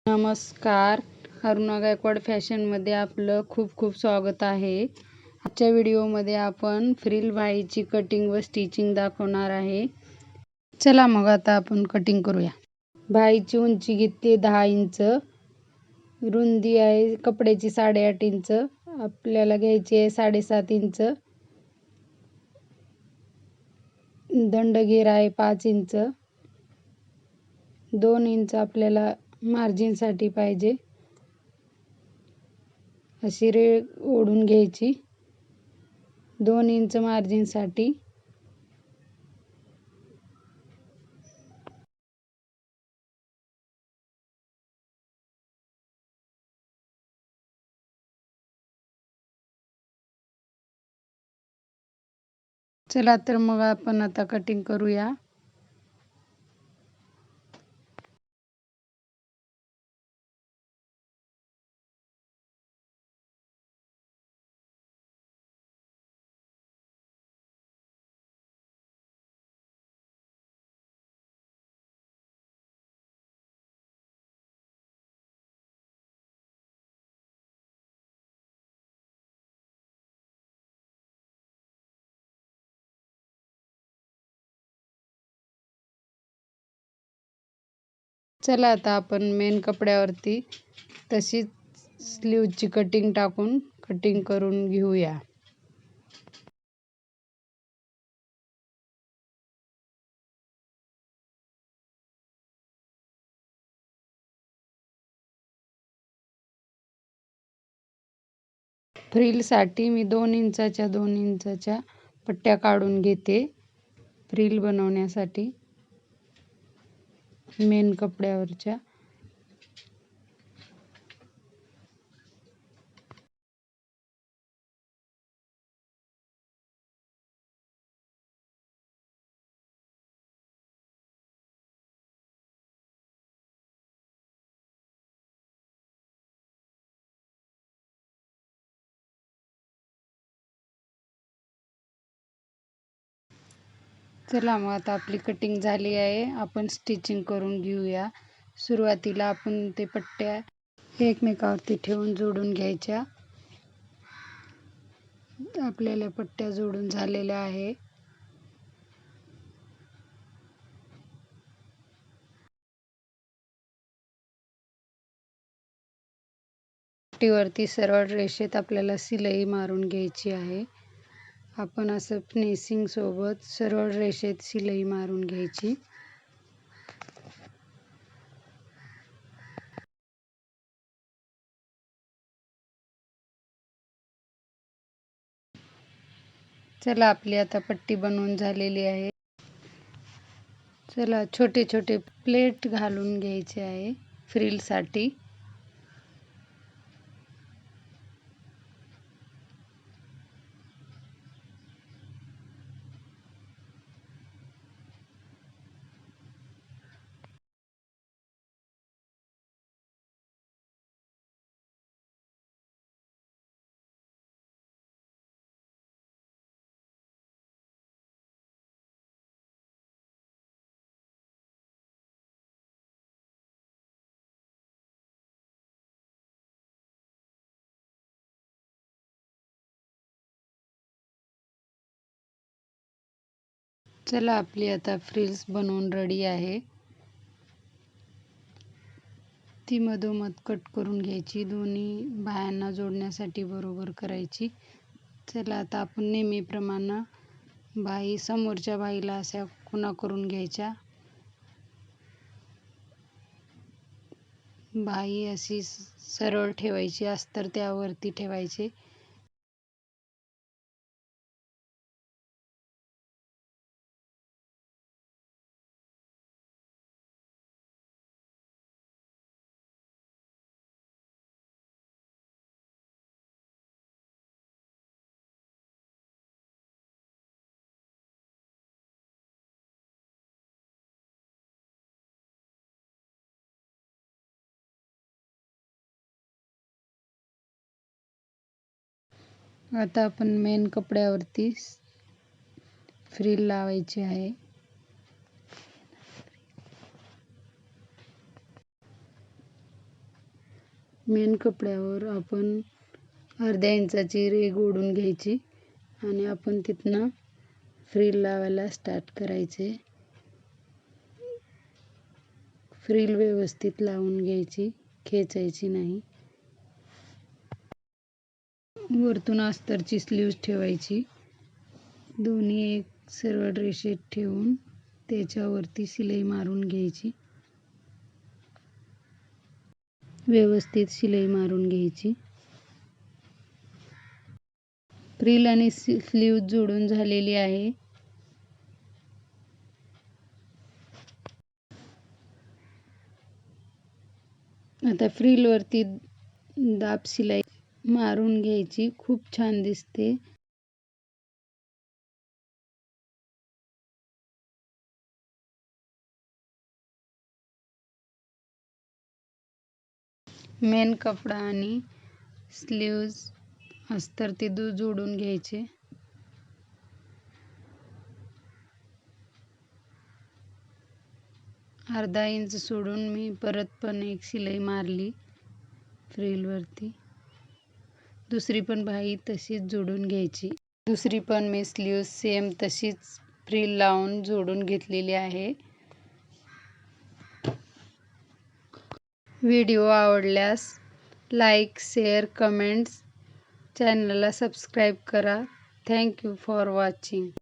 नमस्कार, अरुणा गायकवाड फॅशनमध्ये आपलं खूप खूप स्वागत आहे. आजच्या व्हिडिओमध्ये आपण फ्रिल भाईची कटिंग व स्टिचिंग दाखवणार आहे. चला मग आता आपण कटिंग करूया. भाईची उंची घेतली 10 इंच, रुंदी आहे कपड्याची 8.5 इंच, आपल्याला घ्यायची आहे 7.5 इंच, दंडगेर आहे 5 इंच, 2 इंच आपल्याला मार्जिनसाठी पाहिजे. अशी रेळ ओढून घ्यायची 2 इंच मार्जिनसाठी. चला तर मग आपण आता कटिंग करूया. चला आता आपण मेन कपड्यावरती तशीच स्लीवची कटिंग टाकून कटिंग करून घेऊया. फ्रिलसाठी मी 2 इंचाच्या पट्ट्या काढून घेते फ्रिल बनवण्यासाठी मेन कपड्यावरच्या. चला मग आता आपली कटिंग झाली आहे, आपण स्टिचिंग करून घेऊया. सुरुवातीला आपण ते पट्ट्या एकमेकावरती ठेवून जोडून घ्यायच्या. आपल्याला पट्ट्या जोडून झालेल्या आहे. पट्टीवरती सरळ रेषेत आपल्याला शिलाई मारून घ्यायची आहे. आपण असं फिनिशिंग सोबत सरळ रेषेत शिलाई मारून घ्यायची. चला आपली आता पट्टी बनवून झालेली आहे. चला छोटे छोटे प्लेट घालून घ्यायचे आहे फ्रिलसाठी. चला आपली आता फ्रिल्स बनवून रेडी आहे. ती मधोमध कट करून घ्यायची, दोन्ही बायांना जोडण्यासाठी बरोबर करायची. चला आता आपण नेहमीप्रमाणे बाई समोरच्या बाईला अशा खुणा करून घ्यायच्या. बाई अशी सरळ ठेवायची, अस्तर त्यावरती ठेवायचे. आता आपण मेन कपड्यावरती फ्रिल लावायची आहे. मेन कपड्यावर आपण अर्ध्या इंचाची रेघ ओढून घ्यायची आणि आपण तिथनं फ्रिल लावायला स्टार्ट करायचे. फ्रिल व्यवस्थित लावून घ्यायची, खेचायची नाही. वरतून अस्तरची स्लीव्ज ठेवायची. दोन्ही एक सरळ रेषेत ठेवून त्याच्यावरती शिलाई मारून घ्यायची. व्यवस्थित शिलाई मारून घ्यायची. फ्रिल आणि स्लीव्ज जोडून झालेली आहे. आता फ्रिलवरती दाब शिलाई मारून घ्यायची. खूप छान दिसते. मेन कपडा आणि स्लीव्ज अस्तर ते जोडून घ्यायचे. अर्धा इंच सोडून मी परत पण एक शिलाई मारली फ्रिलवरती. दुसरी पण बाही तशीच जोडून घ्यायची. दुसरी पण मी स्लीव्ज सेम तशीच फ्रिल लावून जोडून घेतलेली आहे. व्हिडिओ आवडल्यास लाईक, शेअर, कमेंट्स, चॅनलला सबस्क्राईब करा. Thank you for watching.